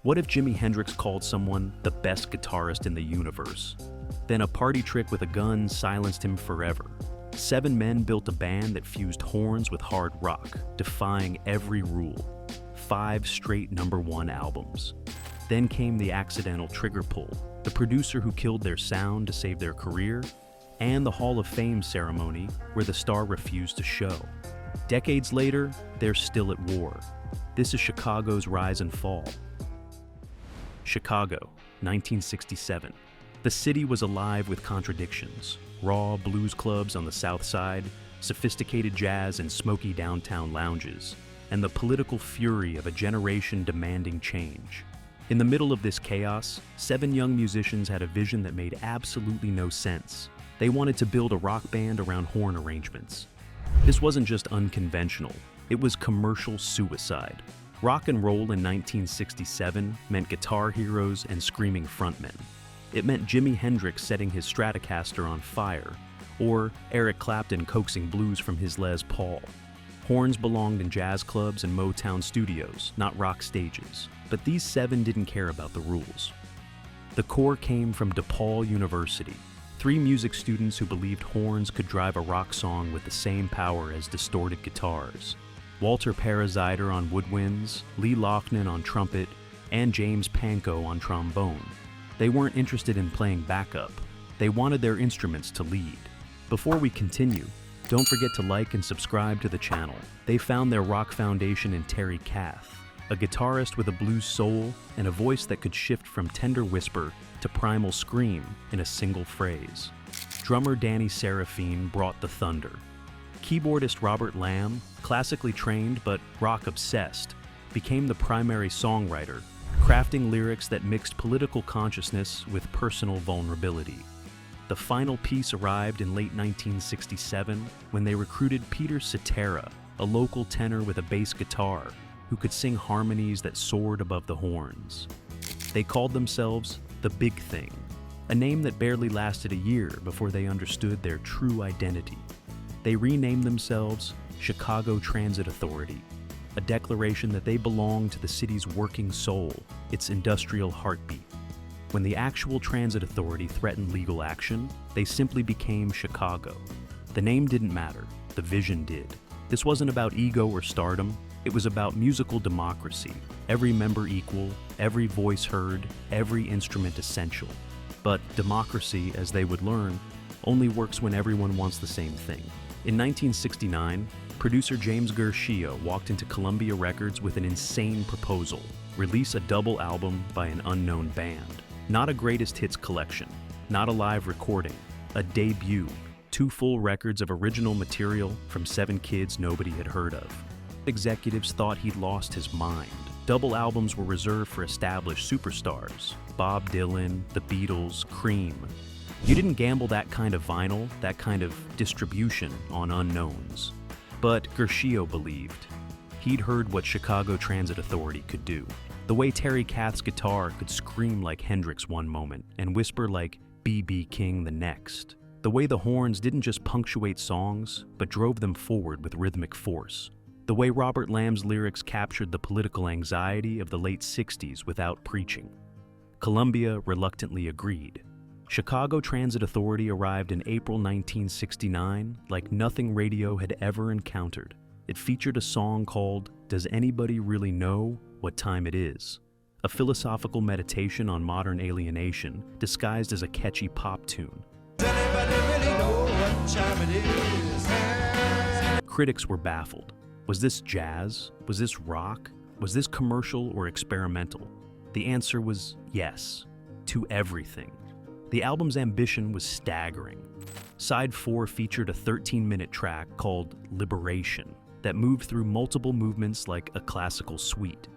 What if Jimi Hendrix called someone the best guitarist in the universe? Then a party trick with a gun silenced him forever. 7 men built a band that fused horns with hard rock, defying every rule. 5 straight #1 albums. Then came the accidental trigger pull, the producer who killed their sound to save their career, and the Hall of Fame ceremony where the star refused to show. Decades later, they're still at war. This is Chicago's rise and fall. Chicago, 1967. The city was alive with contradictions. Raw blues clubs on the South Side, sophisticated jazz and smoky downtown lounges, and the political fury of a generation demanding change. In the middle of this chaos, 7 young musicians had a vision that made absolutely no sense. They wanted to build a rock band around horn arrangements. This wasn't just unconventional, it was commercial suicide. Rock and roll in 1967 meant guitar heroes and screaming frontmen. It meant Jimi Hendrix setting his Stratocaster on fire, or Eric Clapton coaxing blues from his Les Paul. Horns belonged in jazz clubs and Motown studios, not rock stages. But these 7 didn't care about the rules. The core came from DePaul University, 3 music students who believed horns could drive a rock song with the same power as distorted guitars. Walter Parazider on woodwinds, Lee Loughnane on trumpet, and James Pankow on trombone. They weren't interested in playing backup. They wanted their instruments to lead. Before we continue, don't forget to like and subscribe to the channel. They found their rock foundation in Terry Kath, a guitarist with a blues soul and a voice that could shift from tender whisper to primal scream in a single phrase. Drummer Danny Seraphine brought the thunder. Keyboardist Robert Lamb, classically trained but rock-obsessed, became the primary songwriter, crafting lyrics that mixed political consciousness with personal vulnerability. The final piece arrived in late 1967 when they recruited Peter Cetera, a local tenor with a bass guitar, who could sing harmonies that soared above the horns. They called themselves The Big Thing, a name that barely lasted a year before they understood their true identity. They renamed themselves Chicago Transit Authority, a declaration that they belonged to the city's working soul, its industrial heartbeat. When the actual transit authority threatened legal action, they simply became Chicago. The name didn't matter, the vision did. This wasn't about ego or stardom, it was about musical democracy. Every member equal, every voice heard, every instrument essential. But democracy, as they would learn, only works when everyone wants the same thing. In 1969, producer James Guercio walked into Columbia Records with an insane proposal: release a double album by an unknown band. Not a greatest hits collection, not a live recording, a debut, 2 full records of original material from 7 kids nobody had heard of. Executives thought he'd lost his mind. Double albums were reserved for established superstars: Bob Dylan, the Beatles, Cream. You didn't gamble that kind of vinyl, that kind of distribution on unknowns. But Guercio believed. He'd heard what Chicago Transit Authority could do. The way Terry Kath's guitar could scream like Hendrix one moment and whisper like B.B. King the next. The way the horns didn't just punctuate songs, but drove them forward with rhythmic force. The way Robert Lamb's lyrics captured the political anxiety of the late 60s without preaching. Columbia reluctantly agreed. Chicago Transit Authority arrived in April 1969 like nothing radio had ever encountered. It featured a song called Does Anybody Really Know What Time It Is? A philosophical meditation on modern alienation disguised as a catchy pop tune. Does anybody really know what time it is? Critics were baffled. Was this jazz? Was this rock? Was this commercial or experimental? The answer was yes, to everything. The album's ambition was staggering. Side 4 featured a 13-minute track called Liberation that moved through multiple movements like a classical suite.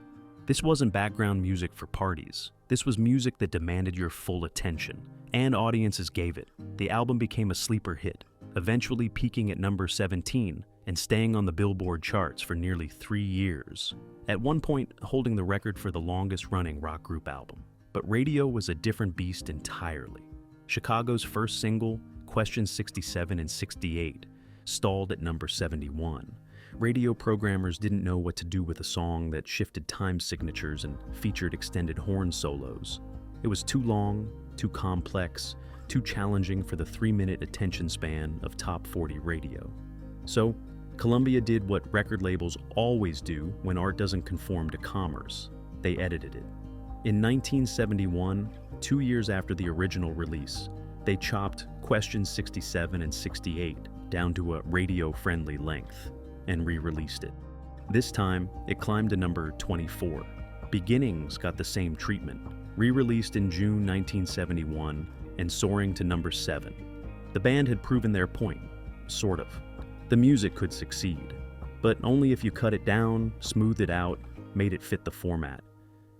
This wasn't background music for parties. This was music that demanded your full attention, and audiences gave it. The album became a sleeper hit, eventually peaking at number 17 and staying on the Billboard charts for nearly 3 years, at one point holding the record for the longest-running rock group album. But radio was a different beast entirely. Chicago's first single, Questions 67 and 68, stalled at number 71, radio programmers didn't know what to do with a song that shifted time signatures and featured extended horn solos. It was too long, too complex, too challenging for the 3-minute attention span of top 40 radio. So, Columbia did what record labels always do when art doesn't conform to commerce. They edited it. In 1971, 2 years after the original release, they chopped questions 67 and 68 down to a radio-friendly length and re-released it. This time, it climbed to number 24. Beginnings got the same treatment, re-released in June 1971 and soaring to number 7. The band had proven their point, sort of. The music could succeed, but only if you cut it down, smoothed it out, made it fit the format.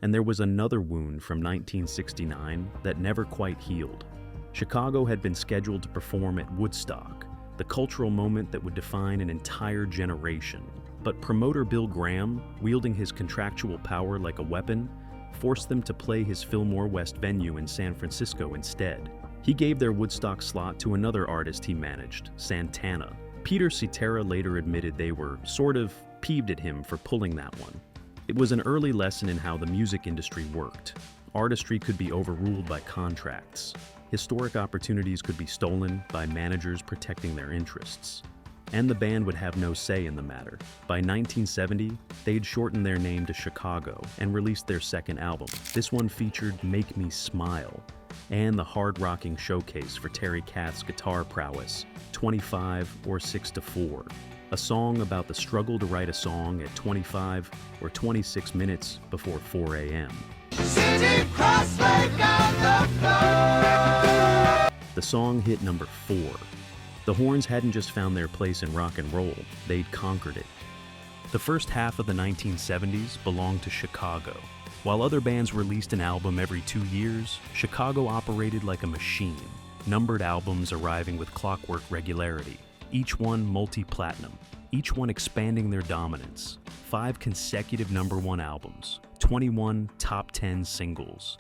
And there was another wound from 1969 that never quite healed. Chicago had been scheduled to perform at Woodstock, the cultural moment that would define an entire generation. But promoter Bill Graham, wielding his contractual power like a weapon, forced them to play his Fillmore West venue in San Francisco instead. He gave their Woodstock slot to another artist he managed, Santana. Peter Cetera later admitted they were sort of peeved at him for pulling that one. It was an early lesson in how the music industry worked. Artistry could be overruled by contracts. Historic opportunities could be stolen by managers protecting their interests. And the band would have no say in the matter. By 1970, they'd shortened their name to Chicago and released their second album. This one featured Make Me Smile and the hard-rocking showcase for Terry Kath's guitar prowess, 25 or 6-4, a song about the struggle to write a song at 25 or 26 minutes before 4 a.m. The song hit number 4. The horns hadn't just found their place in rock and roll, they'd conquered it. The first half of the 1970s belonged to Chicago. While other bands released an album every 2 years, Chicago operated like a machine, numbered albums arriving with clockwork regularity, each one multi-platinum, each one expanding their dominance, 5 consecutive #1 albums, 21 top 10 singles.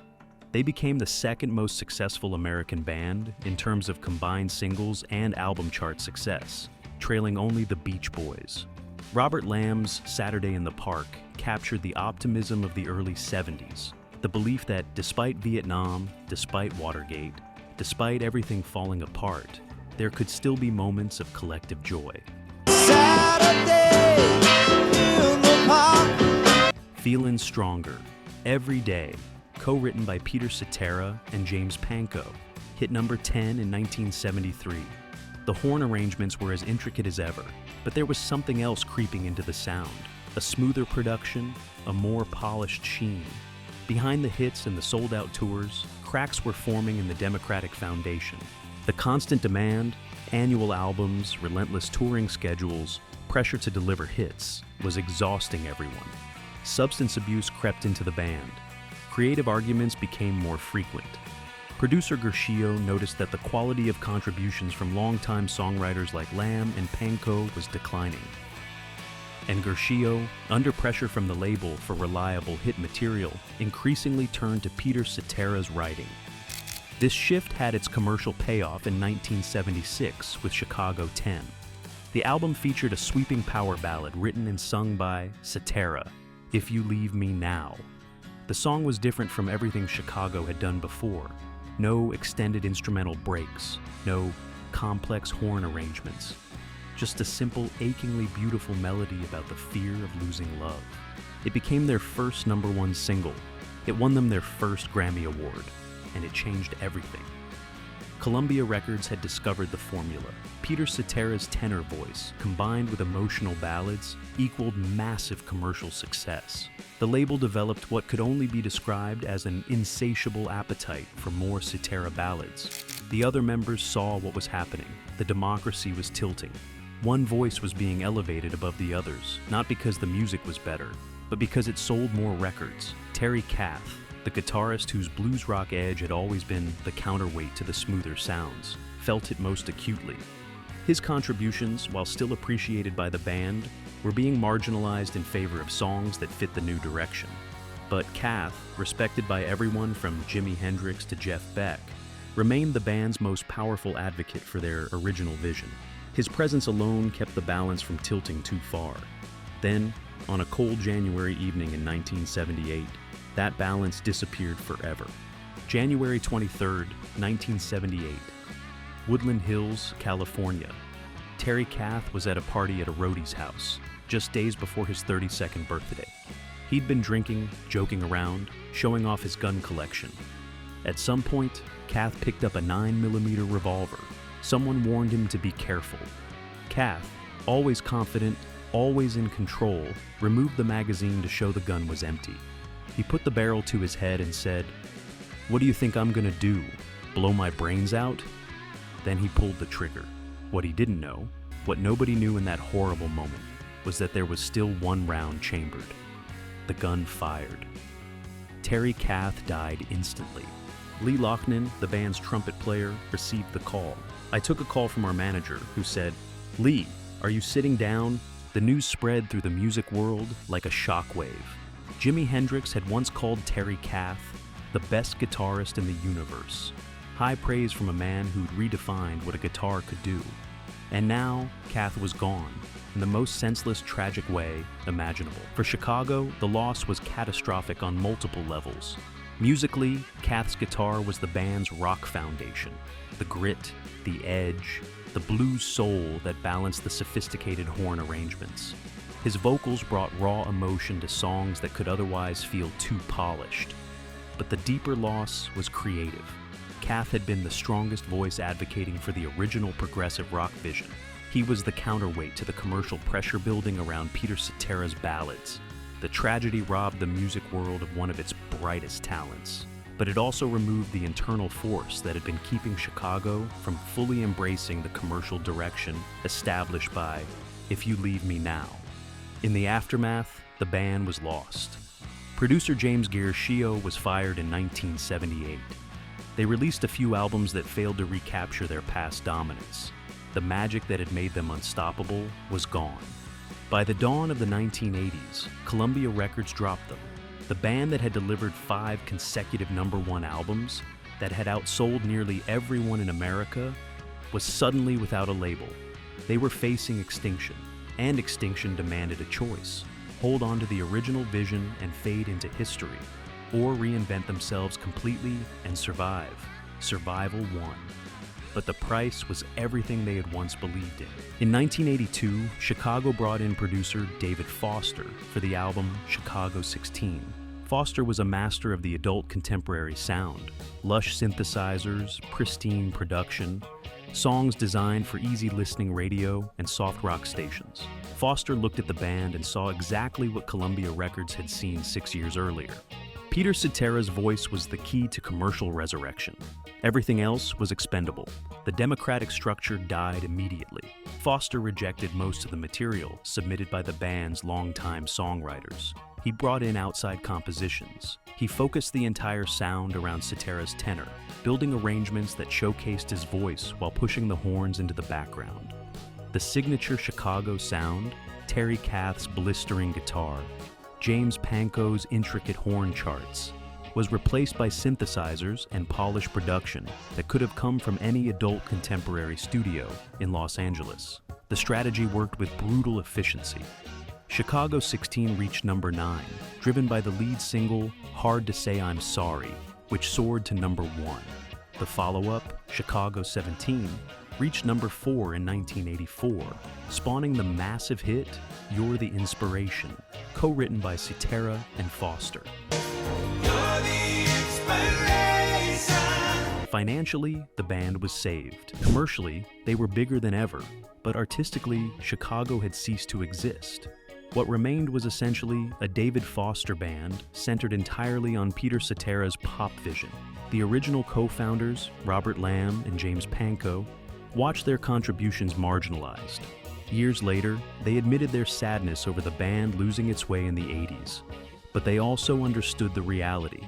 They became the second most successful American band in terms of combined singles and album chart success, trailing only the Beach Boys. Robert Lamb's Saturday in the Park captured the optimism of the early 70s, the belief that despite Vietnam, despite Watergate, despite everything falling apart, there could still be moments of collective joy. Saturday in the Park. Feelin' Stronger, Every Day, co-written by Peter Cetera and James Pankow, hit number 10 in 1973. The horn arrangements were as intricate as ever, but there was something else creeping into the sound, a smoother production, a more polished sheen. Behind the hits and the sold-out tours, cracks were forming in the Democratic Foundation. The constant demand, annual albums, relentless touring schedules, pressure to deliver hits, was exhausting everyone. Substance abuse crept into the band. Creative arguments became more frequent. Producer Gershio noticed that the quality of contributions from longtime songwriters like Lamb and Pankow was declining. And Gershio, under pressure from the label for reliable hit material, increasingly turned to Peter Cetera's writing. This shift had its commercial payoff in 1976 with Chicago 10. The album featured a sweeping power ballad written and sung by Cetera, If You Leave Me Now. The song was different from everything Chicago had done before. No extended instrumental breaks, no complex horn arrangements. Just a simple, achingly beautiful melody about the fear of losing love. It became their first #1 single. It won them their first Grammy Award, and it changed everything. Columbia Records had discovered the formula. Peter Cetera's tenor voice, combined with emotional ballads, equaled massive commercial success. The label developed what could only be described as an insatiable appetite for more Cetera ballads. The other members saw what was happening. The democracy was tilting. One voice was being elevated above the others, not because the music was better, but because it sold more records. Terry Kath, the guitarist whose blues rock edge had always been the counterweight to the smoother sounds, felt it most acutely. His contributions, while still appreciated by the band, were being marginalized in favor of songs that fit the new direction. But Kath, respected by everyone from Jimi Hendrix to Jeff Beck, remained the band's most powerful advocate for their original vision. His presence alone kept the balance from tilting too far. Then, on a cold January evening in 1978, that balance disappeared forever. January 23, 1978. Woodland Hills, California. Terry Kath was at a party at a roadie's house, just days before his 32nd birthday. He'd been drinking, joking around, showing off his gun collection. At some point, Kath picked up a 9mm revolver. Someone warned him to be careful. Kath, always confident, always in control, removed the magazine to show the gun was empty. He put the barrel to his head and said, "What do you think I'm gonna do? Blow my brains out?" Then he pulled the trigger. What he didn't know, what nobody knew in that horrible moment, was that there was still one round chambered. The gun fired. Terry Kath died instantly. Lee Loughnane, the band's trumpet player, received the call. I took a call from our manager, who said, "Lee, are you sitting down?" The news spread through the music world like a shockwave. Jimi Hendrix had once called Terry Kath the best guitarist in the universe. High praise from a man who'd redefined what a guitar could do. And now, Kath was gone, in the most senseless, tragic way imaginable. For Chicago, the loss was catastrophic on multiple levels. Musically, Kath's guitar was the band's rock foundation. The grit, the edge, the blues soul that balanced the sophisticated horn arrangements. His vocals brought raw emotion to songs that could otherwise feel too polished. But the deeper loss was creative. Kath had been the strongest voice advocating for the original progressive rock vision. He was the counterweight to the commercial pressure building around Peter Cetera's ballads. The tragedy robbed the music world of one of its brightest talents. But it also removed the internal force that had been keeping Chicago from fully embracing the commercial direction established by "If You Leave Me Now." In the aftermath, the band was lost. Producer James Garishio was fired in 1978. They released a few albums that failed to recapture their past dominance. The magic that had made them unstoppable was gone. By the dawn of the 1980s, Columbia Records dropped them. The band that had delivered 5 consecutive #1 albums, that had outsold nearly everyone in America, was suddenly without a label. They were facing extinction, and extinction demanded a choice: hold on to the original vision and fade into history, or reinvent themselves completely and survive. Survival won. But the price was everything they had once believed in. In 1982, Chicago brought in producer David Foster for the album Chicago 16. Foster was a master of the adult contemporary sound: lush synthesizers, pristine production, songs designed for easy listening radio and soft rock stations. Foster looked at the band and saw exactly what Columbia Records had seen 6 years earlier. Peter Cetera's voice was the key to commercial resurrection. Everything else was expendable. The democratic structure died immediately. Foster rejected most of the material submitted by the band's longtime songwriters. He brought in outside compositions. He focused the entire sound around Cetera's tenor, building arrangements that showcased his voice while pushing the horns into the background. The signature Chicago sound, Terry Kath's blistering guitar, James Panko's intricate horn charts, was replaced by synthesizers and polished production that could have come from any adult contemporary studio in Los Angeles. The strategy worked with brutal efficiency. Chicago 16 reached #9, driven by the lead single, Hard to Say I'm Sorry, which soared to #1. The follow-up, Chicago 17, reached #4 in 1984, spawning the massive hit, You're the Inspiration, co-written by Cetera and Foster. Financially, the band was saved. Commercially, they were bigger than ever, but artistically, Chicago had ceased to exist. What remained was essentially a David Foster band centered entirely on Peter Cetera's pop vision. The original co-founders, Robert Lamb and James Panko, watched their contributions marginalized. Years later, they admitted their sadness over the band losing its way in the 80s. But they also understood the reality.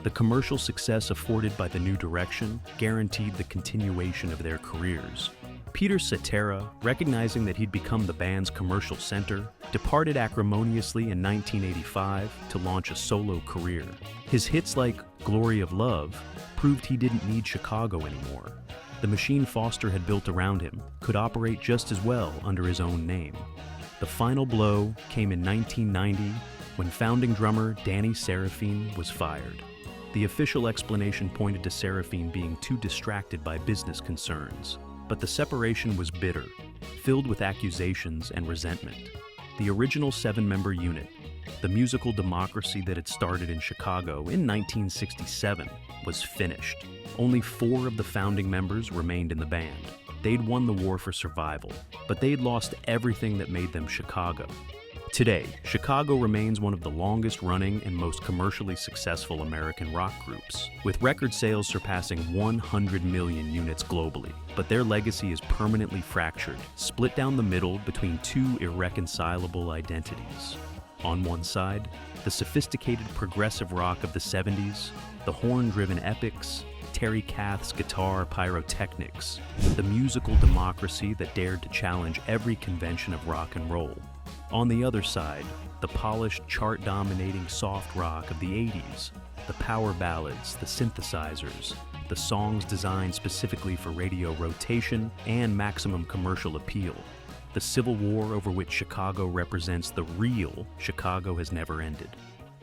The commercial success afforded by the new direction guaranteed the continuation of their careers. Peter Cetera, recognizing that he'd become the band's commercial center, departed acrimoniously in 1985 to launch a solo career. His hits like Glory of Love proved he didn't need Chicago anymore. The machine Foster had built around him could operate just as well under his own name. The final blow came in 1990 when founding drummer Danny Seraphine was fired. The official explanation pointed to Seraphine being too distracted by business concerns, but the separation was bitter, filled with accusations and resentment. The original 7-member unit, the musical democracy that had started in Chicago in 1967, was finished. Only 4 of the founding members remained in the band. They'd won the war for survival, but they'd lost everything that made them Chicago. Today, Chicago remains one of the longest-running and most commercially successful American rock groups, with record sales surpassing 100 million units globally. But their legacy is permanently fractured, split down the middle between 2 irreconcilable identities. On one side, the sophisticated progressive rock of the 70s, the horn-driven epics, Terry Kath's guitar pyrotechnics, the musical democracy that dared to challenge every convention of rock and roll. On the other side, the polished, chart-dominating soft rock of the 80s, the power ballads, the synthesizers, the songs designed specifically for radio rotation and maximum commercial appeal. The Civil War over which Chicago represents the real Chicago has never ended.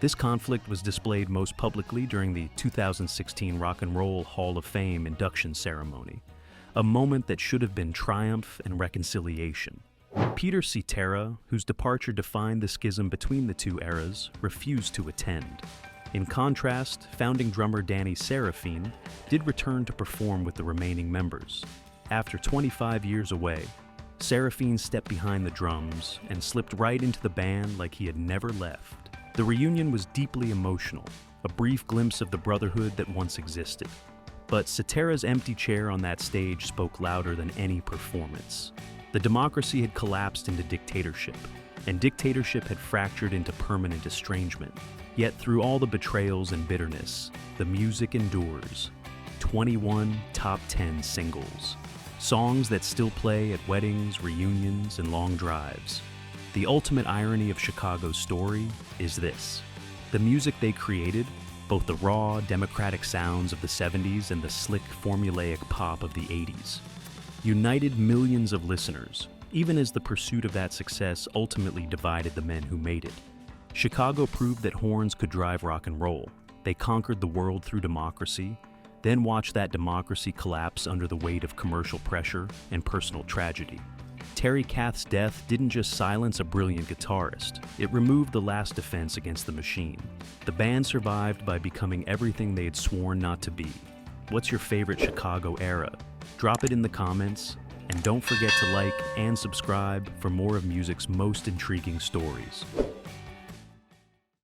This conflict was displayed most publicly during the 2016 Rock and Roll Hall of Fame induction ceremony, a moment that should have been triumph and reconciliation. Peter Cetera, whose departure defined the schism between the 2 eras, refused to attend. In contrast, founding drummer Danny Seraphine did return to perform with the remaining members. After 25 years away, Seraphine stepped behind the drums and slipped right into the band like he had never left. The reunion was deeply emotional, a brief glimpse of the brotherhood that once existed. But Cetera's empty chair on that stage spoke louder than any performance. The democracy had collapsed into dictatorship, and dictatorship had fractured into permanent estrangement. Yet through all the betrayals and bitterness, the music endures. 21 top 10 singles. Songs that still play at weddings, reunions, and long drives. The ultimate irony of Chicago's story is this. The music they created, both the raw, democratic sounds of the 70s and the slick, formulaic pop of the 80s, united millions of listeners, even as the pursuit of that success ultimately divided the men who made it. Chicago proved that horns could drive rock and roll. They conquered the world through democracy, then watched that democracy collapse under the weight of commercial pressure and personal tragedy. Terry Kath's death didn't just silence a brilliant guitarist, it removed the last defense against the machine. The band survived by becoming everything they had sworn not to be. What's your favorite Chicago era? Drop it in the comments, and don't forget to like and subscribe for more of music's most intriguing stories.